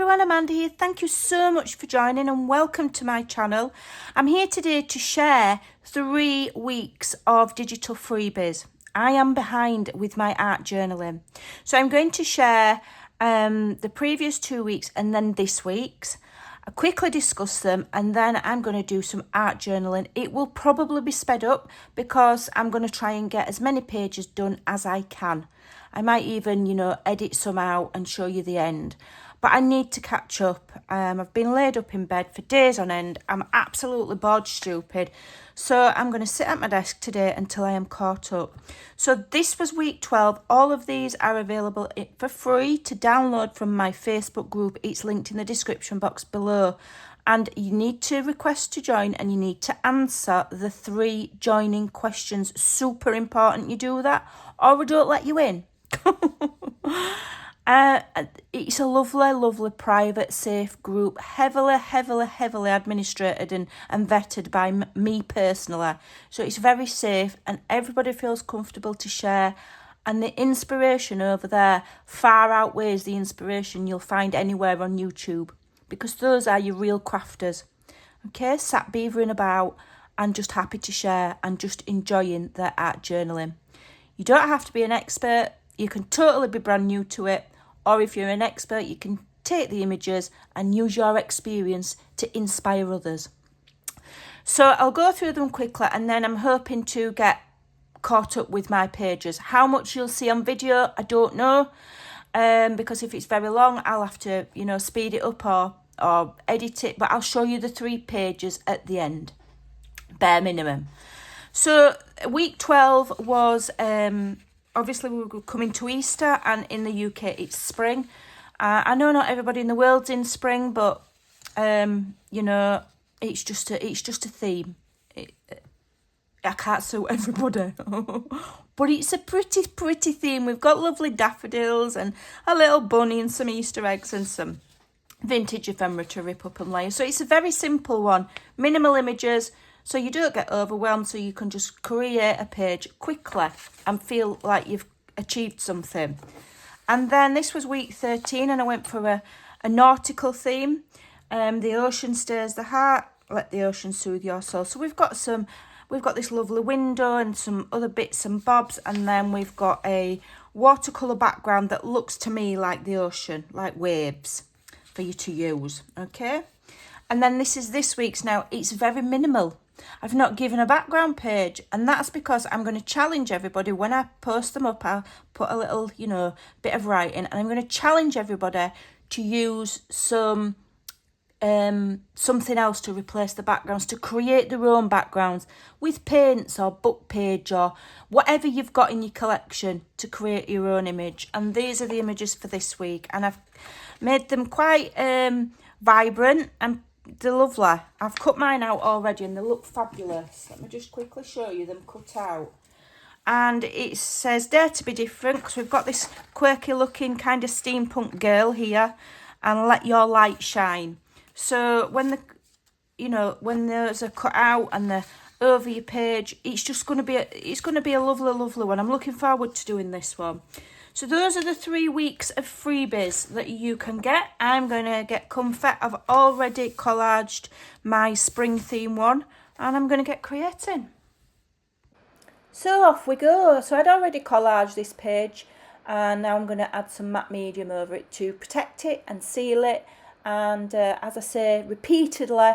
everyone, Amanda here. Thank you so much for joining and welcome to my channel. I'm here today to share 3 weeks of digital freebies. I am behind with my art journaling. So I'm going to share the previous 2 weeks and then this week's. I'll quickly discuss them and then I'm going to do some art journaling. It will probably be sped up because I'm going to try and get as many pages done as I can. I might even, edit some out and show you the end. But I need to catch up. I've been laid up in bed for days on end. I'm absolutely bored stupid. So I'm going to sit at my desk today until I am caught up. So this was week 12. All of these are available for free to download from my Facebook group. It's linked in the description box below. And you need to request to join and you need to answer the 3 joining questions. Super important you do that or we don't let you in. It's a lovely private safe group, heavily administrated and vetted by me personally, so it's very safe and everybody feels comfortable to share, and the inspiration over there far outweighs the inspiration you'll find anywhere on YouTube, because those are your real crafters, okay, sat beavering about and just happy to share and just enjoying their art journaling. You don't have to be an expert. You can totally be brand new to it, or if you're an expert, you can take the images and use your experience to inspire others. So I'll go through them quickly and then I'm hoping to get caught up with my pages. How much you'll see on video, I don't know, because if it's very long, I'll have to, speed it up or edit it, but I'll show you the 3 pages at the end, bare minimum. So week 12 was... obviously, we were coming to Easter, and in the UK, it's spring. I know not everybody in the world's in spring, but it's just a theme. I can't sue everybody, but it's a pretty theme. We've got lovely daffodils and a little bunny and some Easter eggs and some vintage ephemera to rip up and layer. So it's a very simple one, minimal images. So you don't get overwhelmed, so you can just create a page quickly and feel like you've achieved something. And then this was week 13 and I went for a nautical theme. The ocean stirs the heart, let the ocean soothe your soul. So we've got this lovely window and some other bits and bobs, and then we've got a watercolour background that looks to me like the ocean, like waves for you to use, okay? And then this is this week's now. It's very minimal. I've not given a background page, and that's because I'm going to challenge everybody. When I post them up, I'll put a little, bit of writing, and I'm going to challenge everybody to use some something else to replace the backgrounds, to create their own backgrounds with paints or book page or whatever you've got in your collection to create your own image. And these are the images for this week, and I've made them quite vibrant and they're lovely. I've cut mine out already and they look fabulous. Let me just quickly show you them cut out. And it says dare to be different, because we've got this quirky looking kind of steampunk girl here, and let your light shine. So when when those are cut out and they're over your page, it's just going to be a lovely one. I'm looking forward to doing this one. So those are the 3 weeks of freebies that you can get. I'm going to get comfy. I've already collaged my spring theme one and I'm going to get creating. So off we go. So I'd already collaged this page and now I'm going to add some matte medium over it to protect it and seal it. And as I say repeatedly,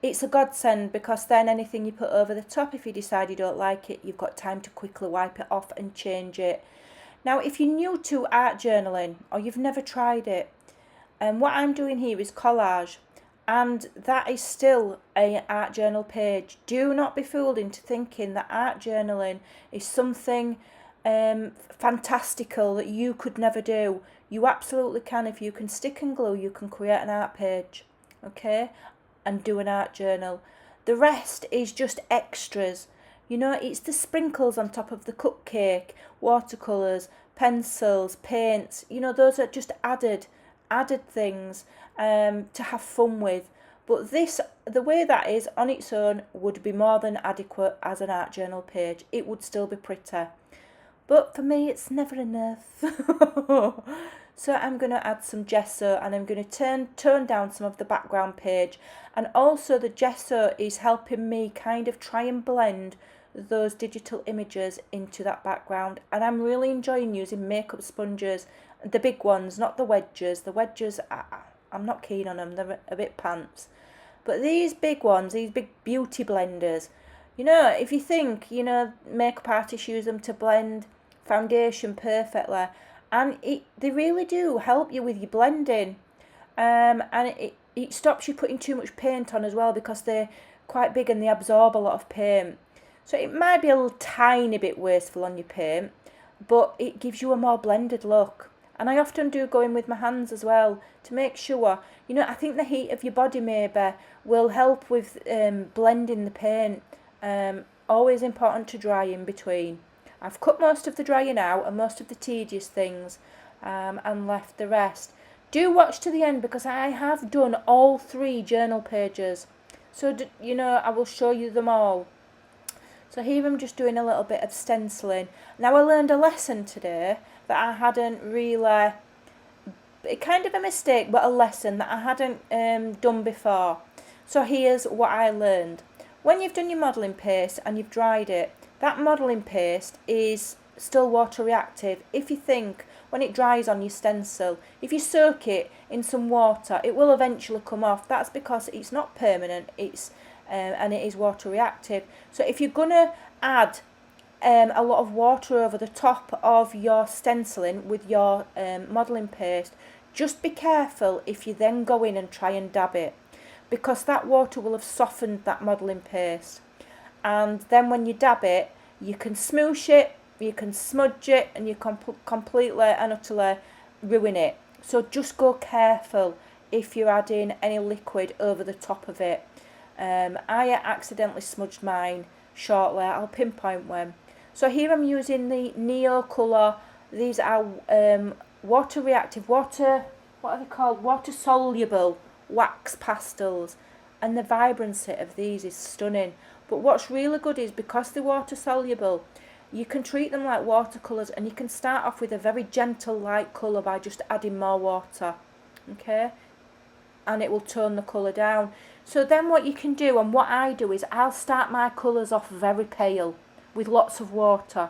it's a godsend, because then anything you put over the top, if you decide you don't like it, you've got time to quickly wipe it off and change it. Now, if you're new to art journaling or you've never tried it, what I'm doing here is collage, and that is still an art journal page. Do not be fooled into thinking that art journaling is something fantastical that you could never do. You absolutely can. If you can stick and glue, you can create an art page, okay, and do an art journal. The rest is just extras. It's the sprinkles on top of the cupcake, watercolours, pencils, paints. Those are just added things to have fun with. But this, the way that is on its own, would be more than adequate as an art journal page. It would still be pretty. But for me, it's never enough. So I'm going to add some gesso, and I'm going to tone down some of the background page. And also the gesso is helping me kind of try and blend those digital images into that background. And I'm really enjoying using makeup sponges, the big ones, not the wedges. The wedges, I'm not keen on them, they're a bit pants. But these big ones, these big beauty blenders, you know, if you think, you know, makeup artists use them to blend foundation perfectly, and they really do help you with your blending, and it stops you putting too much paint on as well, because they're quite big and they absorb a lot of paint. So it might be a little tiny bit wasteful on your paint, but it gives you a more blended look. And I often do go in with my hands as well to make sure, you know, I think the heat of your body maybe will help with blending the paint. Always important to dry in between. I've cut most of the drying out and most of the tedious things, and left the rest. Do watch to the end, because I have done all 3 journal pages. So, you know, I will show you them all. So here I'm just doing a little bit of stenciling. Now I learned a lesson today that I hadn't really, kind of a mistake, but a lesson that I hadn't done before. So here's what I learned. When you've done your modelling paste and you've dried it, that modelling paste is still water reactive. If you think, when it dries on your stencil, if you soak it in some water, it will eventually come off. That's because it's not permanent, and it is water reactive. So if you're going to add a lot of water over the top of your stenciling with your modelling paste, just be careful if you then go in and try and dab it, because that water will have softened that modelling paste. And then when you dab it, you can smoosh it, you can smudge it, and you can completely and utterly ruin it. So just go careful if you're adding any liquid over the top of it. I accidentally smudged mine shortly. I'll pinpoint when. So here I'm using the Neo colour. These are water reactive, what are they called? Water soluble wax pastels. And the vibrancy of these is stunning. But what's really good is, because they're water soluble, you can treat them like watercolours, and you can start off with a very gentle light colour by just adding more water. Okay? And it will tone the colour down. So then what you can do, and what I do, is I'll start my colours off very pale with lots of water.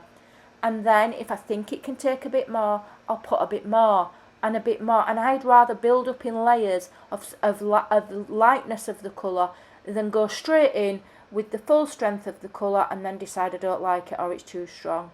And then if I think it can take a bit more, I'll put a bit more and a bit more. And I'd rather build up in layers of lightness of the colour than go straight in with the full strength of the colour and then decide I don't like it or it's too strong.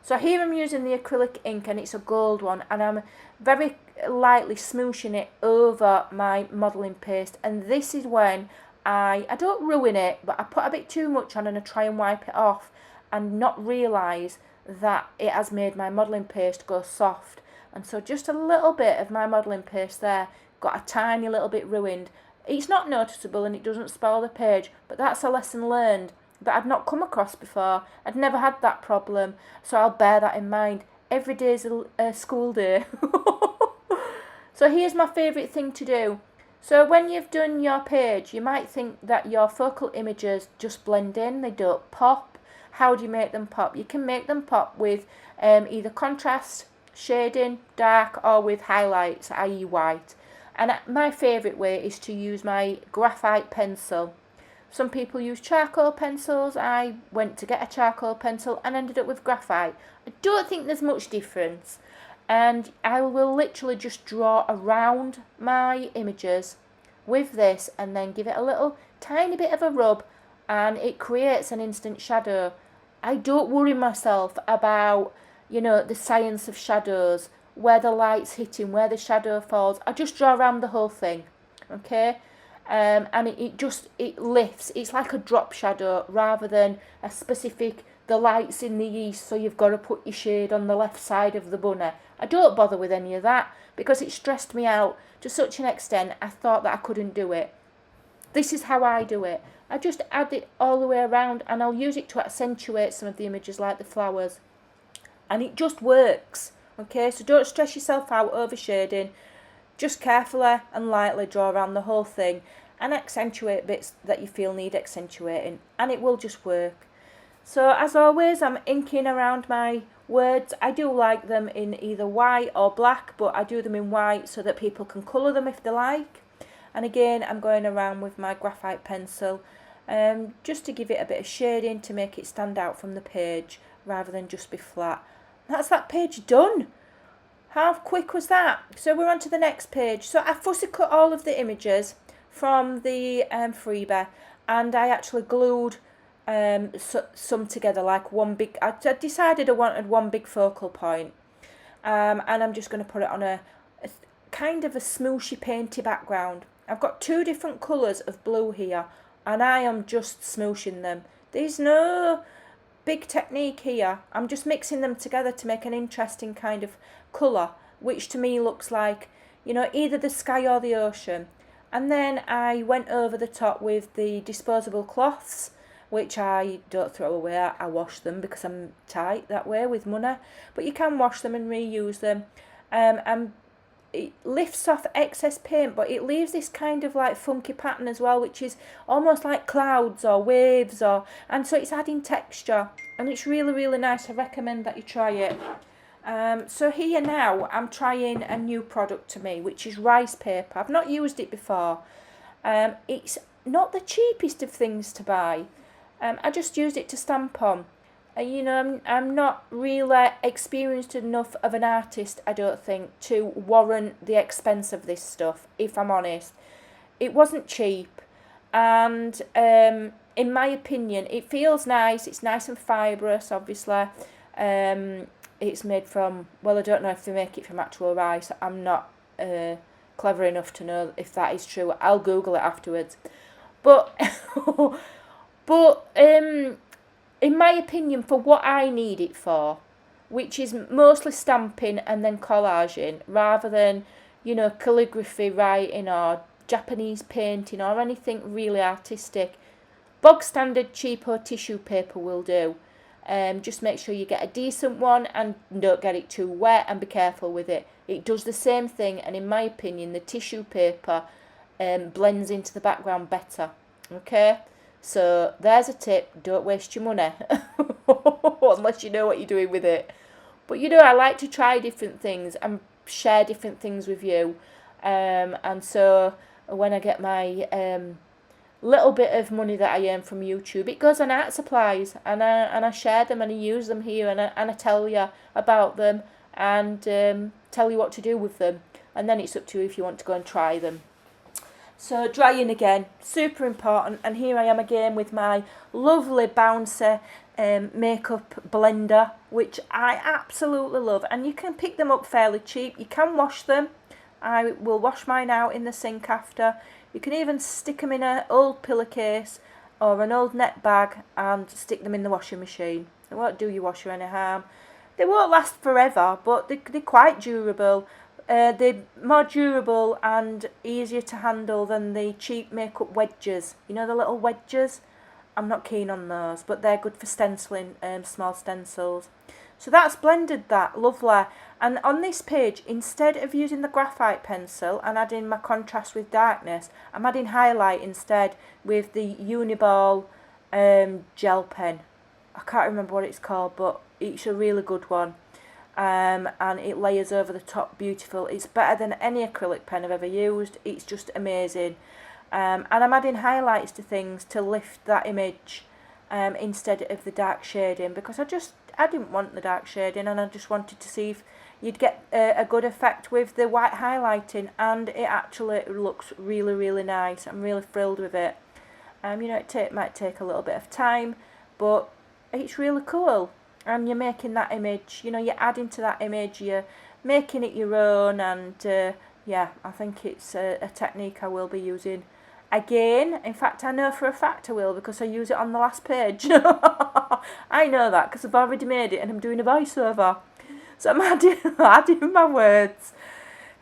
So here I'm using the acrylic ink, and it's a gold one, and I'm very lightly smooshing it over my modelling paste. And this is when I don't ruin it, but I put a bit too much on and I try and wipe it off and not realise that it has made my modelling paste go soft. And so just a little bit of my modelling paste there got a tiny little bit ruined. It's not noticeable and it doesn't spoil the page, but that's a lesson learned that I'd not come across before. I'd never had that problem, so I'll bear that in mind. Every day's a school day. So here's my favourite thing to do. So when you've done your page, you might think that your focal images just blend in, they don't pop. How do you make them pop? You can make them pop with either contrast, shading, dark, or with highlights, i.e. white. And my favourite way is to use my graphite pencil. Some people use charcoal pencils. I went to get a charcoal pencil and ended up with graphite. I don't think there's much difference. And I will literally just draw around my images with this and then give it a little tiny bit of a rub, and it creates an instant shadow. I don't worry myself about, you know, the science of shadows, where the light's hitting, where the shadow falls. I just draw around the whole thing, okay? And it lifts. It's like a drop shadow rather than a specific, the light's in the east, so you've got to put your shade on the left side of the bunny. I don't bother with any of that because it stressed me out to such an extent I thought that I couldn't do it. This is how I do it. I just add it all the way around, and I'll use it to accentuate some of the images like the flowers. And it just works. Okay, so don't stress yourself out over shading. Just carefully and lightly draw around the whole thing and accentuate bits that you feel need accentuating, and it will just work. So as always, I'm inking around my words. I do like them in either white or black, but I do them in white so that people can colour them if they like. And again, I'm going around with my graphite pencil just to give it a bit of shading to make it stand out from the page rather than just be flat. That's that page done. How quick was that? So we're on to the next page. So I fussy cut all of the images from the freebie, and I actually glued some together like one big. I decided I wanted one big focal point, and I'm just going to put it on a kind of a smooshy painty background. I've got 2 different colours of blue here, and I am just smooshing them. There's no big technique here. I'm just mixing them together to make an interesting kind of colour, which to me looks like, you know, either the sky or the ocean. And then I went over the top with the disposable cloths, which I don't throw away. I wash them because I'm tight that way with money. But you can wash them and reuse them. And it lifts off excess paint, but it leaves this kind of like funky pattern as well, which is almost like clouds or waves, and so it's adding texture, and it's really, really nice. I recommend that you try it. So here now I'm trying a new product to me, which is rice paper. I've not used it before. It's not the cheapest of things to buy. I just used it to stamp on. You know, I'm not really experienced enough of an artist, I don't think, to warrant the expense of this stuff, if I'm honest. It wasn't cheap, and in my opinion, it feels nice. It's nice and fibrous, obviously. It's made from, well, I don't know if they make it from actual rice. I'm not clever enough to know if that is true. I'll Google it afterwards. But, in my opinion, for what I need it for, which is mostly stamping and then collaging, rather than, you know, calligraphy writing or Japanese painting or anything really artistic, bog standard cheapo tissue paper will do. Just make sure you get a decent one and don't get it too wet, and be careful with it. It does the same thing, and in my opinion, the tissue paper blends into the background better. Okay? So there's a tip, don't waste your money, unless you know what you're doing with it. But you know, I like to try different things and share different things with you. And so when I get my little bit of money that I earn from YouTube, it goes on art supplies, and I share them and I use them here, and I tell you about them and tell you what to do with them. And then it's up to you if you want to go and try them. So drying again, super important, and here I am again with my lovely bouncy makeup blender, which I absolutely love, and you can pick them up fairly cheap. You can wash them. I will wash mine out in the sink after. You can even stick them in an old pillowcase or an old net bag and stick them in the washing machine. It won't do your washer any harm. They won't last forever, but they're quite durable. They're more durable and easier to handle than the cheap makeup wedges. You know, the little wedges? I'm not keen on those, but they're good for stenciling small stencils. So that's blended that, lovely. And on this page, instead of using the graphite pencil and adding my contrast with darkness, I'm adding highlight instead with the Uniball gel pen. I can't remember what it's called, but it's a really good one. And it layers over the top beautiful. It's better than any acrylic pen I've ever used. It's just amazing. And I'm adding highlights to things to lift that image instead of the dark shading, because I didn't want the dark shading, and I just wanted to see if you'd get a good effect with the white highlighting, and it actually looks really, really nice. I'm really thrilled with it. You know, it might take a little bit of time, but it's really cool. And you're making that image, you know, you're adding to that image, you're making it your own, and yeah, I think it's a technique I will be using again. In fact, I know for a fact I will, because I use it on the last page. I know that because I've already made it and I'm doing a voiceover. So I'm adding my words.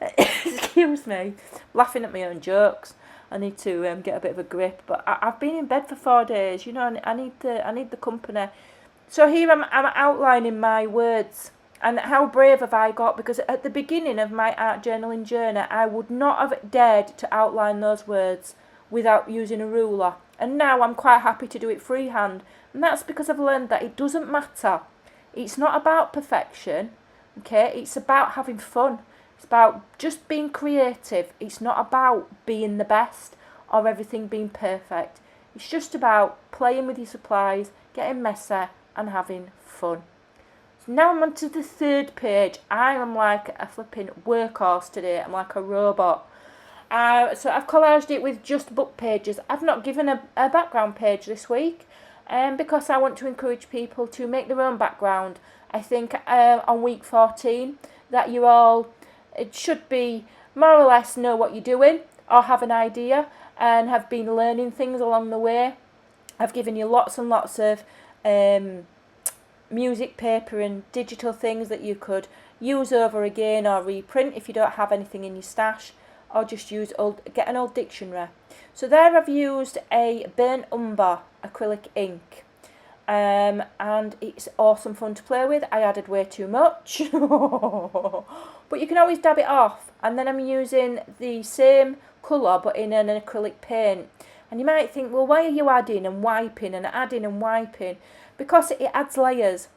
Excuse me, laughing at my own jokes. I need to get a bit of a grip, but I've been in bed for 4 days, you know, and I need the company. So here I'm outlining my words, and how brave have I got, because at the beginning of my art journaling journey, I would not have dared to outline those words without using a ruler, and now I'm quite happy to do it freehand, and that's because I've learned that it doesn't matter It's not about perfection, okay? It's about having fun. It's about just being creative. It's not about being the best or everything being perfect. It's just about playing with your supplies, getting messy and having fun. So now I'm on to the third page. I am like a flipping workhorse today. I'm like a robot. So I've collaged it with just book pages. I've not given a background page this week because I want to encourage people to make their own background. I think on week 14 that you all, it should be more or less know what you're doing or have an idea and have been learning things along the way. I've given you lots and lots of music paper and digital things that you could use over again or reprint if you don't have anything in your stash, or just get an old dictionary. So there I've used a burnt umber acrylic ink, and it's awesome fun to play with. I added way too much, but you can always dab it off. And then I'm using the same colour but in an acrylic paint. And you might think, well, why are you adding and wiping and adding and wiping? Because it adds layers,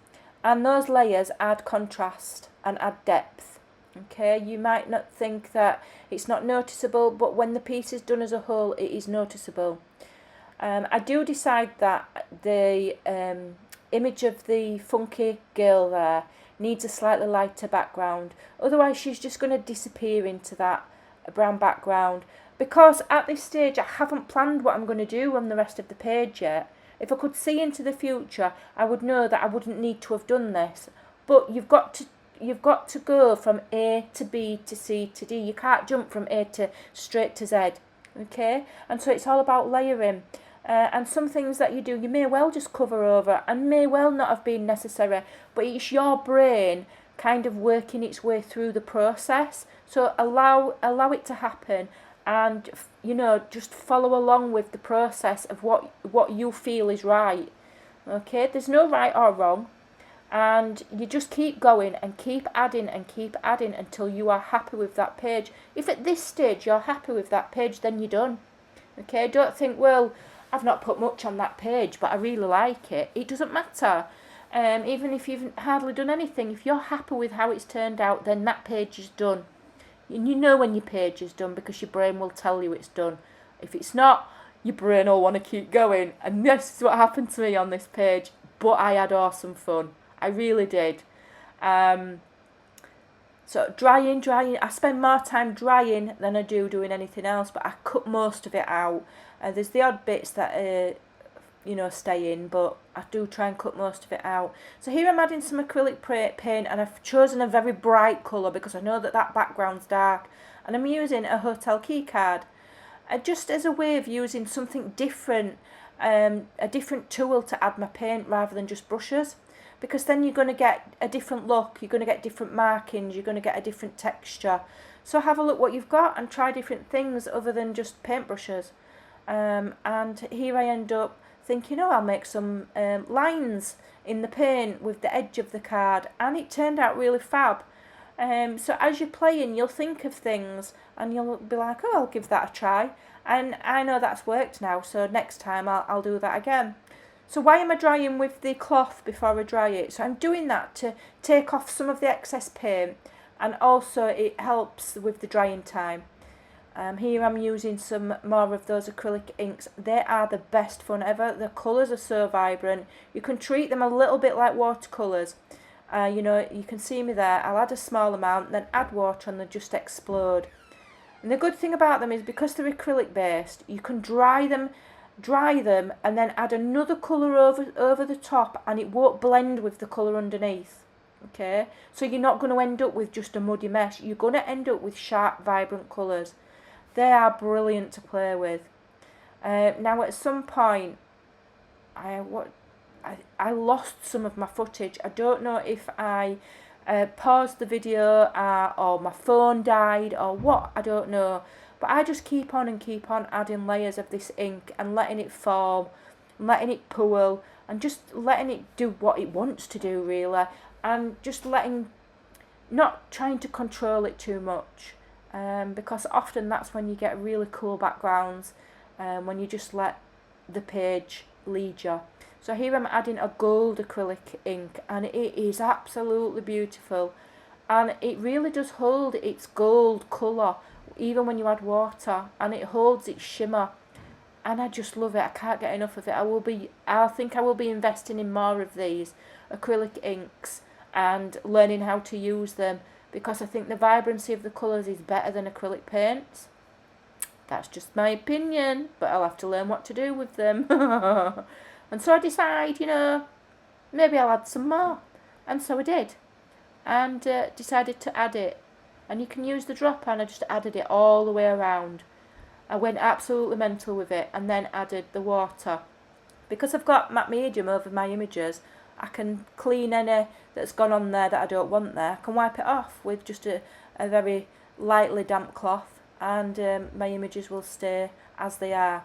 and those layers add contrast and add depth. Okay, you might not think that it's not noticeable, but when the piece is done as a whole, it is noticeable. I do decide that the image of the funky girl there needs a slightly lighter background. Otherwise, she's just going to disappear into that brown background. Because at this stage, I haven't planned what I'm going to do on the rest of the page yet. If I could see into the future, I would know that I wouldn't need to have done this. But you've got to go from A to B to C to D. You can't jump from A to straight to Z, okay? And so it's all about layering. And some things that you do, you may well just cover over and may well not have been necessary, but it's your brain kind of working its way through the process. So allow it to happen, and just follow along with the process of what you feel is right. Okay, there's no right or wrong. And you just keep going and keep adding until you are happy with that page. If at this stage you're happy with that page, then you're done. Okay, don't think, well, I've not put much on that page, but I really like it. It doesn't matter. Even if you've hardly done anything, if you're happy with how it's turned out, then that page is done. And you know when your page is done because your brain will tell you it's done. If it's not, your brain will want to keep going. And this is what happened to me on this page. But I had awesome fun. I really did. So drying. I spend more time drying than I do doing anything else, but I cut most of it out. There's the odd bits that stay in, but I do try and cut most of it out. So here I'm adding some acrylic paint, and I've chosen a very bright colour because I know that background's dark. And I'm using a hotel key card, just as a way of using something different, a different tool to add my paint rather than just brushes. Because then you're going to get a different look, you're going to get different markings, you're going to get a different texture. So have a look what you've got and try different things other than just paintbrushes. And here I end up thinking, I'll make some lines in the paint with the edge of the card, and it turned out really fab. So as you're playing, you'll think of things and you'll be like, I'll give that a try. And I know that's worked now, so next time I'll do that again. So why am I drying with the cloth before I dry it? So I'm doing that to take off some of the excess paint, and also it helps with the drying time. Here I'm using some more of those acrylic inks. They are the best fun ever. The colours are so vibrant. You can treat them a little bit like watercolours. You can see me there. I'll add a small amount, then add water and they just explode. And the good thing about them is because they're acrylic based, you can dry them and then add another colour over the top, and it won't blend with the colour underneath. Okay, so you're not going to end up with just a muddy mess. You're going to end up with sharp, vibrant colours. They are brilliant to play with. Now at some point I lost some of my footage. I don't know if I paused the video or my phone died or what, I don't know. But I just keep on adding layers of this ink and letting it form, letting it pool, and just letting it do what it wants to do really, and just not trying to control it too much, because often that's when you get really cool backgrounds, when you just let the page lead you. So here I'm adding a gold acrylic ink, and it is absolutely beautiful. And it really does hold its gold colour, even when you add water, and it holds its shimmer. And I just love it. I can't get enough of it. I think I will be investing in more of these acrylic inks and learning how to use them, because I think the vibrancy of the colours is better than acrylic paints. That's just my opinion, but I'll have to learn what to do with them. And so I decide, maybe I'll add some more. And so I did. And decided to add it. And you can use the drop on. I just added it all the way around. I went absolutely mental with it, and then added the water. Because I've got matte medium over my images, I can clean any that's gone on there that I don't want there. I can wipe it off with just a very lightly damp cloth, and my images will stay as they are.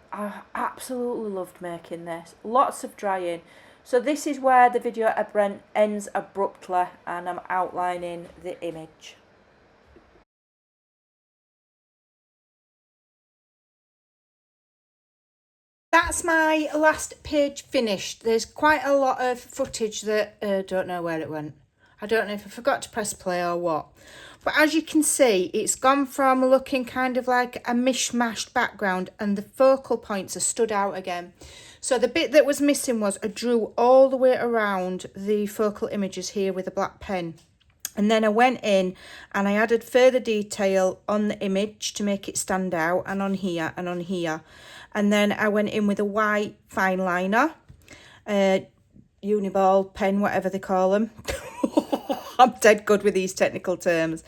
I absolutely loved making this. Lots of drying. So this is where the video ends abruptly, and I'm outlining the image. That's my last page finished. There's quite a lot of footage that don't know where it went. I don't know if I forgot to press play or what. But as you can see, it's gone from looking kind of like a mishmashed background, and the focal points are stood out again. So the bit that was missing was I drew all the way around the focal images here with a black pen. And then I went in and I added further detail on the image to make it stand out, and on here and on here. And then I went in with a white fine liner, uniball pen, whatever they call them. I'm dead good with these technical terms.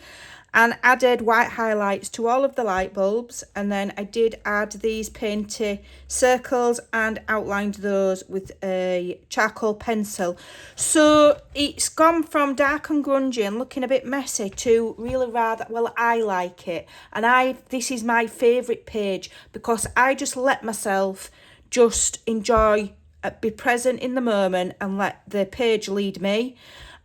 And added white highlights to all of the light bulbs. And then I did add these painty circles and outlined those with a charcoal pencil. So it's gone from dark and grungy and looking a bit messy to really rather, well, I like it. And this is my favourite page, because I just let myself just enjoy, be present in the moment, and let the page lead me.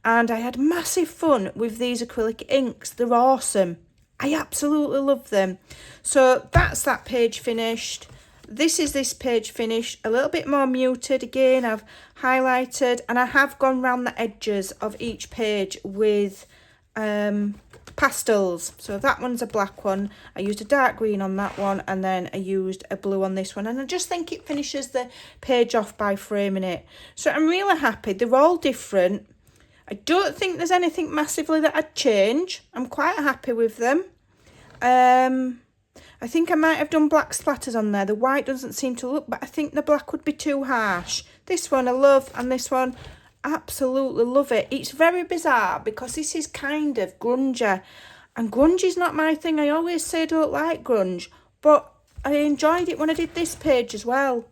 And I had massive fun with these acrylic inks. They're awesome. I absolutely love them. So that's that page finished. This is this page finished. A little bit more muted again. I've highlighted, and I have gone round the edges of each page with pastels. So that one's a black one. I used a dark green on that one, and then I used a blue on this one. And I just think it finishes the page off by framing it. So I'm really happy. They're all different. I don't think there's anything massively that I'd change. I'm quite happy with them. I think I might have done black splatters on there. The white doesn't seem to look, but I think the black would be too harsh. This one I love, and this one, absolutely love it. It's very bizarre because this is kind of grungy, and grunge is not my thing. I always say I don't like grunge, but I enjoyed it when I did this page as well.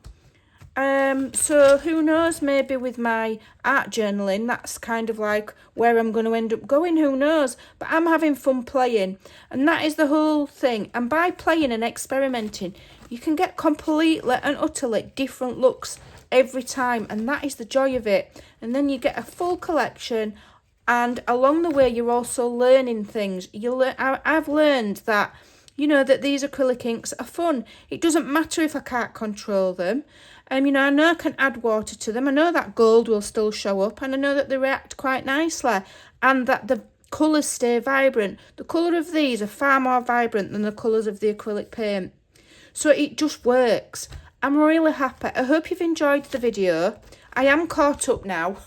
So who knows, maybe with my art journaling, that's kind of like where I'm going to end up going, who knows, but I'm having fun playing, and that is the whole thing. And by playing and experimenting, you can get completely and utterly different looks every time, and that is the joy of it. And then you get a full collection, and along the way you're also learning things. I've learned that, that these acrylic inks are fun. It doesn't matter if I can't control them. I know I can add water to them. I know that gold will still show up, and I know that they react quite nicely, and that the colours stay vibrant. The colour of these are far more vibrant than the colours of the acrylic paint. So it just works. I'm really happy. I hope you've enjoyed the video. I am caught up now.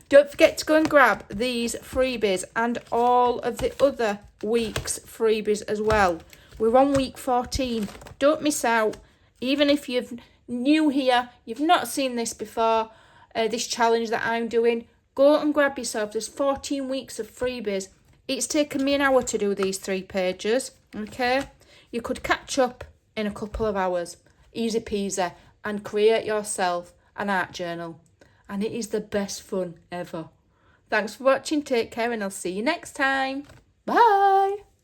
Don't forget to go and grab these freebies and all of the other week's freebies as well. We're on week 14. Don't miss out. Even if you're new here, you've not seen this before, this challenge that I'm doing, go and grab yourself. There's 14 weeks of freebies. It's taken me an hour to do these 3 pages, okay? You could catch up in a couple of hours, easy peasy, and create yourself an art journal. And it is the best fun ever. Thanks for watching, take care, and I'll see you next time. Bye!